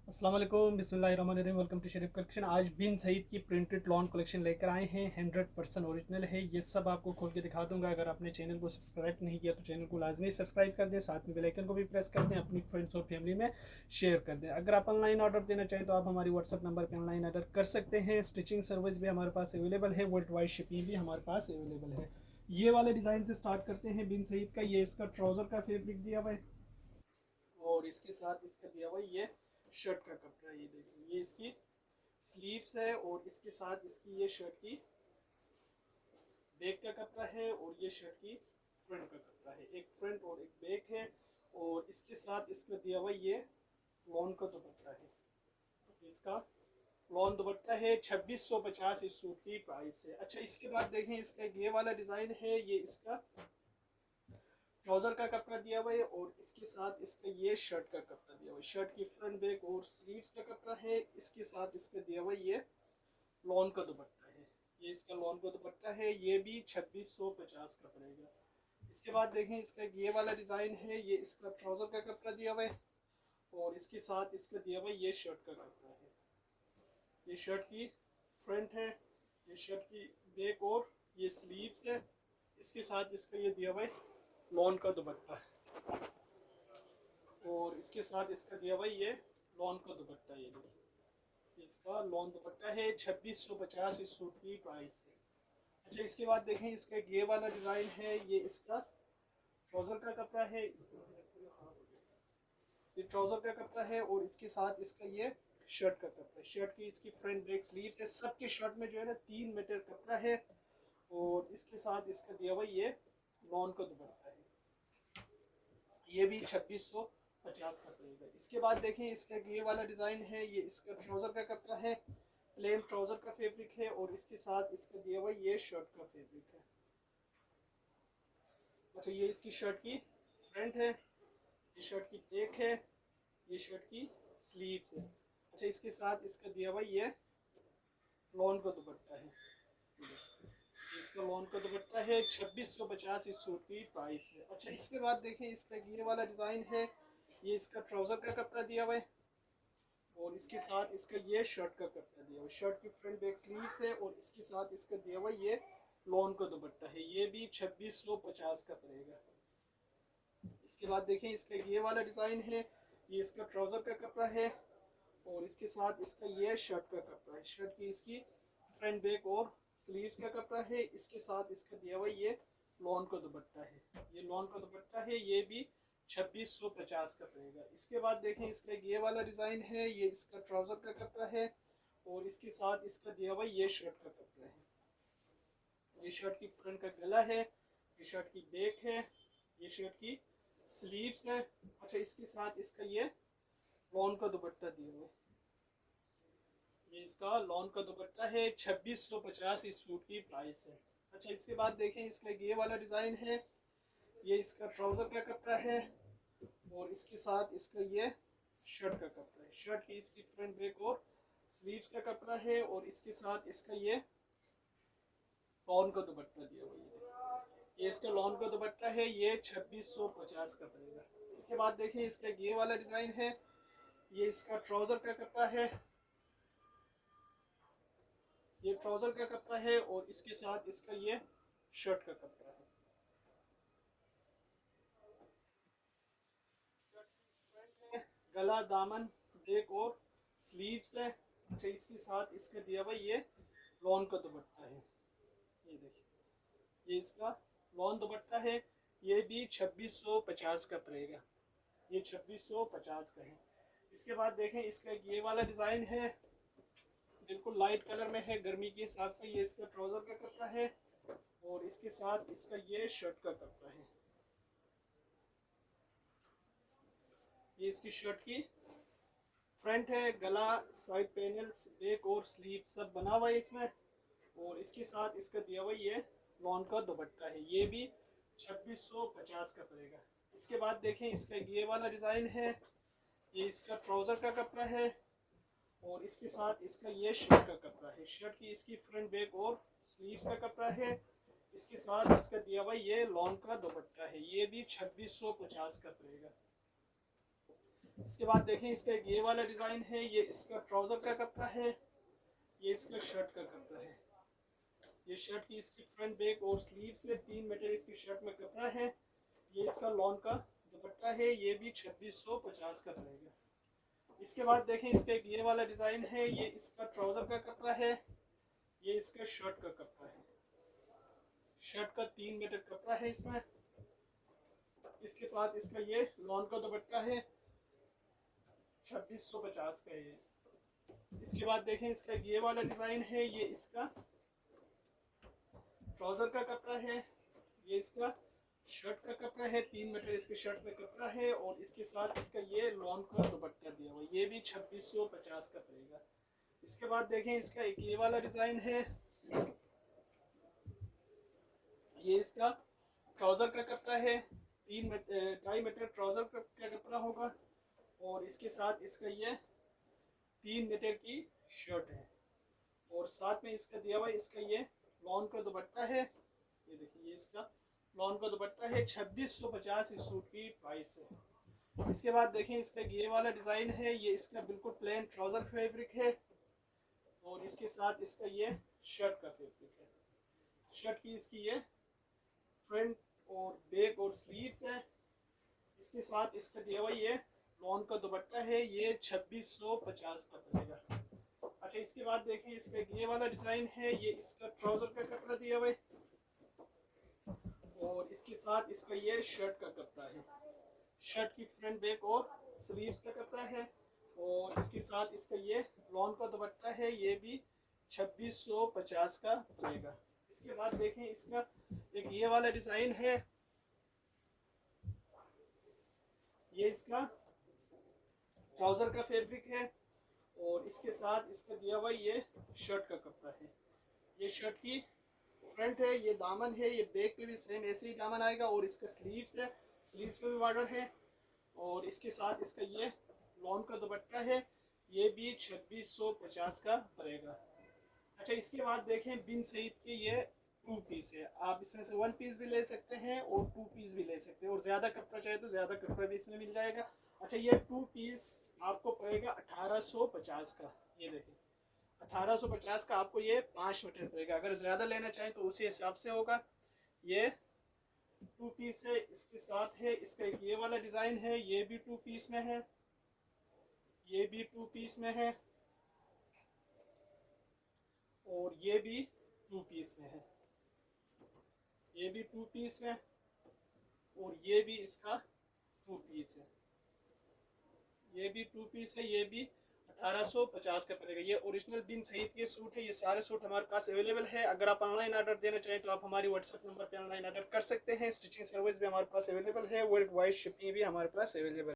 अस्सलाम वालेकुम, बिस्मिल्लाहिर्रहमानिर्रहीम। Welcome to Sharif collection. आज बिन सईद की प्रिंटेड लॉन कलेक्शन लेकर आए हैं। 100% ओरिजिनल है। ये सब आपको खोल के दिखा दूंगा। अगर आपने चैनल को सब्सक्राइब नहीं किया तो चैनल को लाजमी सब्सक्राइब कर दें, साथ में बेल आइकन को भी प्रेस कर दें, अपनी फ्रेंड्स और फैमिली में शेयर कर दें। अगर आप ऑनलाइन ऑर्डर देना चाहें तो आप हमारी व्हाट्सअप नंबर पर ऑनलाइन ऑर्डर कर सकते हैं। स्टिचिंग सर्विस भी हमारे पास अवेलेबल है, वर्ल्ड वाइड शिपिंग भी हमारे पास अवेलेबल है। ये वाले डिज़ाइन से स्टार्ट करते हैं बिन सईद का। ये इसका ट्राउज़र का फैब्रिक दिया हुआ है और इसके साथ इसका दिया हुआ ये शर्ट का कपड़ा। ये देखिए, ये इसकी स्लीव्स है और इसके साथ इसकी ये शर्ट की बैक का कपड़ा है और ये शर्ट की फ्रंट का कपड़ा है। एक फ्रंट और एक बैक है और इसके साथ इसका दिया हुआ ये लॉन का दुपट्टा है। इसका लॉन दुपट्टा है। 2650 इस सूट की प्राइस है। अच्छा, इसके बाद देखें, इसका ये वाला डिज़ाइन है। ये इसका ट्राउजर का कपड़ा दिया हुआ है और इसके साथ इसका ये शर्ट का कपड़ा दिया हुआ है। शर्ट की फ्रंट बैक और स्लीव्स का कपड़ा है। इसके साथ इसका दिया हुआ ये लॉन का दुपट्टा है। ये इसका लॉन का दुपट्टा है। ये भी 2650 का पड़ेगा। इसके बाद देखें, इसका ये वाला डिज़ाइन है। ये इसका ट्राउजर का कपड़ा दिया हुआ है और इसके साथ इसका दिया हुआ ये शर्ट का कपड़ा है। ये शर्ट की फ्रंट है, ये शर्ट की बैक और ये स्लीव्स है। इसके साथ इसका ये दिया हुआ है लॉन का दुपट्टा है और इसके साथ इसका दिया हुआ ये लॉन का दुपट्टा। ये देखिए, इसका लॉन दुपट्टा है। 2650 इस सूट की प्राइस है। अच्छा, इसके बाद देखें, इसका ये वाला डिज़ाइन है। ये इसका ट्राउज़र का कपड़ा है। ये ट्राउज़र का कपड़ा है और इसके साथ इसका ये शर्ट का कपड़ा है। शर्ट की इसकी फ्रंट बैक स्लीव्स है। सबके शर्ट में जो है ना 3 मीटर कपड़ा है और इसके साथ इसका दिया हुआ ये लॉन का दुपट्टा है। ये भी 2650 का पड़ेगा। इसके बाद देखें, इसका ये वाला डिज़ाइन है। ये इसका ट्राउज़र का कपड़ा है, प्लेन ट्राउज़र का फैब्रिक है और इसके साथ इसका दिया हुआ ये शर्ट का फैब्रिक है। अच्छा, ये इसकी शर्ट की फ्रंट है, ये शर्ट की बैक है, ये शर्ट की स्लीव्स है। अच्छा, इसके साथ इसका दिया हुआ ये लॉन का दुपट्टा है। इसका लॉन का दुपट्टा है। 2650 इस सूट की प्राइस है। अच्छा, इसके बाद देखें, इसका ये वाला डिज़ाइन है। ये इसका ट्राउज़र का कपड़ा दिया हुआ है और इसके साथ इसका ये शर्ट का कपड़ा दिया हुआ है। शर्ट की फ्रंट बैक स्लीव्स है और इसके साथ इसका दिया हुआ ये लॉन का दुपट्टा है। ये भी 2650 का पड़ेगा। इसके बाद देखें, इसका ये वाला डिज़ाइन है। ये इसका ट्राउज़र का कपड़ा है और इसके साथ इसका ये शर्ट का कपड़ा है। शर्ट की इसकी फ्रंट बैक और स्लीव्स का कपड़ा है। इसके साथ इसका दिया हुआ ये लॉन का दुपट्टा है। ये लॉन का दुपट्टा है। ये भी 2650 का पड़ेगा। इसके बाद देखें, इसका ये वाला डिज़ाइन है। ये इसका ट्राउज़र का कपड़ा है और इसके साथ इसका दिया हुआ ये शर्ट का कपड़ा है। ये शर्ट की फ्रंट का गला है, ये शर्ट की बैक है, ये शर्ट की स्लीव्स है। अच्छा, इसके साथ इसका ये लॉन का दुपट्टा दिया हुआ है। ये इसका लॉन का दुपट्टा है। 2650 इस सूट की प्राइस है। अच्छा, इसके बाद देखें, इसका ये वाला डिज़ाइन है। ये इसका ट्राउज़र का कपड़ा है और इसके साथ इसका ये शर्ट का कपड़ा है। शर्ट की इसकी फ्रंट बैक और स्लीव्स का कपड़ा है और इसके साथ इसका ये लॉन का दुपट्टा दिया हुआ है। ये इसका लॉन का दुपट्टा है। ये 2650 का पड़ेगा। इसके बाद देखें, इसका ये वाला डिज़ाइन है। ये इसका ट्राउज़र का कपड़ा है। ये ट्राउज़र का कपड़ा है और इसके साथ इसका ये शर्ट का कपड़ा है। फ्रंट है, गला, दामन, बैक और स्लीव्स है। अच्छा, इसके साथ इसका दिया हुआ ये लॉन का दुपट्टा है। ये देखिए, ये इसका लॉन दुपट्टा है। ये भी 2650 का पड़ेगा। ये 2650 का है। इसके बाद देखें, इसका ये वाला डिज़ाइन है। बिल्कुल लाइट कलर में है गर्मी के हिसाब से। ये इसका ट्राउज़र का कपड़ा है और इसके साथ इसका ये शर्ट का कपड़ा है। ये इसकी शर्ट की फ्रंट है, गला, साइड पैनल्स, बैक और स्लीव सब बना हुआ है इसमें और इसके साथ इसका दिया हुआ ये लॉन का दुपट्टा है। ये भी 2650 का पड़ेगा। इसके बाद देखें, इसका ये वाला डिज़ाइन है। ये इसका ट्राउज़र का कपड़ा है और इसके साथ इसका ये शर्ट का कपड़ा है। शर्ट की इसकी फ्रंट बैक और स्लीव्स का कपड़ा है। इसके साथ इसका दिया हुआ ये लॉन का दुपट्टा है। ये भी 2650 का पड़ेगा। इसके बाद देखें इसका एक ये वाला डिज़ाइन है, ये इसका ट्राउज़र का कपड़ा है, ये इसका शर्ट का कपड़ा है। ये शर्ट की इसकी फ्रंट बैक और स्लीव से 3 मीटर इसकी शर्ट में कपड़ा है। ये इसका लॉन का दुपट्टा है, ये भी 2650 का पड़ेगा। इसके बाद देखें इसका एक ये वाला डिज़ाइन है, ये इसका ट्राउज़र का कपड़ा है, ये इसका शर्ट का कपड़ा है। शर्ट का 3 मीटर कपड़ा है इसमें। इसके साथ इसका ये लॉन का दुपट्टा है, 2650 का ये। इसके बाद देखें इसका ये वाला डिज़ाइन है, ये इसका ट्राउज़र का कपड़ा है, ये इसका शर्ट का कपड़ा है, 3 मीटर इसके शर्ट में कपड़ा है, और इसके साथ इसका ये लॉन का दुपट्टा दिया हुआ, ये भी 2650 का पड़ेगा। इसके बाद देखें इसका एक ये वाला डिज़ाइन है, ये इसका ट्राउज़र का कपड़ा है, 2.5 मीटर ट्राउज़र का कपड़ा होगा, और इसके साथ इसका ये 3 मीटर की शर्ट है, और साथ में इसका दिया हुआ इसका ये लॉन का दुपट्टा है। ये देखिए ये इसका लॉन का दुपट्टा है, 2650 इस सूट की प्राइस है। इसके बाद देखें इसका ये वाला डिज़ाइन है, ये इसका बिल्कुल प्लेन ट्राउज़र फैब्रिक है, और इसके साथ इसका ये शर्ट का फैब्रिक है। शर्ट की इसकी ये फ्रंट और बैक और स्लीव्स है। इसके साथ इसका दिया हुआ ये लॉन का दुपट्टा है, ये 2650 का पड़ेगा। अच्छा, इसके बाद देखें इसका ये वाला डिज़ाइन है, ये इसका ट्राउज़र का कपड़ा दिया हुआ है, और इसके साथ इसका ये शर्ट का कपड़ा है। शर्ट की फ्रंट बैक और स्लीव्स का कपड़ा है, और इसके साथ इसका ये लॉन का दुपट्टा है, ये भी 2650 का पड़ेगा। इसके बाद देखें इसका एक ये वाला डिज़ाइन है, ये इसका ट्राउज़र का फैब्रिक है, और इसके साथ इसका दिया हुआ ये शर्ट का कपड़ा है। ये शर्ट की फ्रंट है, ये दामन है, ये बैक पे भी सेम ऐसे ही दामन आएगा, और इसका स्लीव्स है, स्लीव्स पे भी बॉर्डर है, और इसके साथ इसका ये लॉन का दुपट्टा है, ये भी 2650 का पड़ेगा। अच्छा, इसके बाद देखें बिन सईद के ये 2 पीस है। आप इसमें से 1 पीस भी ले सकते हैं और 2 पीस भी ले सकते हैं, और ज़्यादा कपड़ा चाहे तो ज़्यादा कपड़ा भी इसमें मिल जाएगा। अच्छा, ये 2 पीस आपको पड़ेगा 1850 का। ये देखिए 1850 का आपको ये 5 मीटर पड़ेगा। अगर ज़्यादा लेना चाहें तो उसी हिसाब से होगा। ये 2 पीस है, इसके साथ है इसका एक ये वाला डिज़ाइन है, ये भी 2 पीस में है, ये भी 2 पीस में है, और ये भी 2 पीस में है, ये भी 2 पीस है, और ये भी इसका 2 पीस है, ये भी 2 पीस है, ये भी 1850 का पड़ेगा। ये ओरिजिनल बिन सईद के सूट है। ये सारे सूट हमारे पास अवेलेबल है। अगर आप ऑनलाइन ऑर्डर देना चाहें तो आप हमारी व्हाट्सएप नंबर पे ऑनलाइन ऑर्डर कर सकते हैं। स्टिचिंग सर्विस भी हमारे पास अवेलेबल है, वर्ल्ड वाइड शिपिंग भी हमारे पास अवेलेबल है।